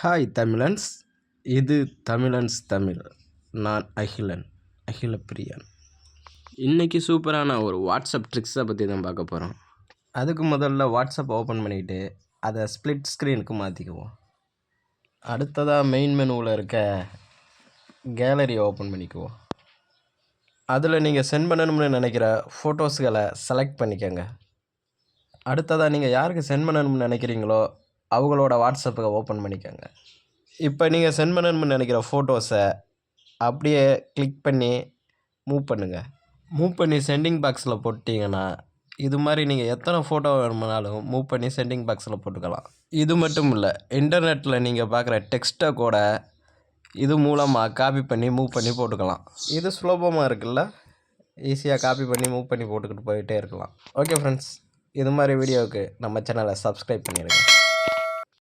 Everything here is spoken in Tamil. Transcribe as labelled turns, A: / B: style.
A: ஹாய் தமிழன்ஸ், இது தமிழன்ஸ் தமிழ். நான் அகிலப்பிரியன். இன்றைக்கி சூப்பரான ஒரு வாட்ஸ்அப் ட்ரிக்ஸை பற்றி தான் பார்க்க போகிறோம். அதுக்கு முதல்ல வாட்ஸ்அப் ஓப்பன் பண்ணிவிட்டு அதை ஸ்ப்ளிட் ஸ்க்ரீனுக்கு மாற்றிக்குவோம். அடுத்ததாக மெயின் மெனுவில் இருக்க கேலரியை ஓப்பன் பண்ணிக்குவோம். அதில் நீங்கள் சென்ட் பண்ணணும்னு நினைக்கிற ஃபோட்டோஸ்களை செலக்ட் பண்ணிக்கோங்க. அடுத்ததாக நீங்கள் யாருக்கு சென்ட் பண்ணணும்னு நினைக்கிறீங்களோ அவங்களோட வாட்ஸ்அப்பை ஓப்பன் பண்ணிக்கோங்க. இப்போ நீங்கள் சென்ட் பண்ணணும்னு நினைக்கிற ஃபோட்டோஸை அப்படியே கிளிக் பண்ணி மூவ் பண்ணுங்கள். மூவ் பண்ணி சென்டிங் பாக்ஸில் போட்டிங்கன்னா இது மாதிரி நீங்கள் எத்தனை ஃபோட்டோ வேணுமானாலும் மூவ் பண்ணி சென்டிங் பாக்ஸில் போட்டுக்கலாம். இது மட்டும் இல்லை, இன்டர்நெட்டில் நீங்கள் பார்க்குற டெக்ஸ்ட்டை கூட இது மூலமாக காப்பி பண்ணி மூவ் பண்ணி போட்டுக்கலாம். இது சுலபமாக இருக்குல்ல, ஈஸியாக காப்பி பண்ணி மூவ் பண்ணி போட்டுக்கிட்டு போயிட்டே இருக்கலாம். ஓகே ஃப்ரெண்ட்ஸ், இது மாதிரி வீடியோவுக்கு நம்ம சேனலை சப்ஸ்கிரைப் பண்ணிடுங்க.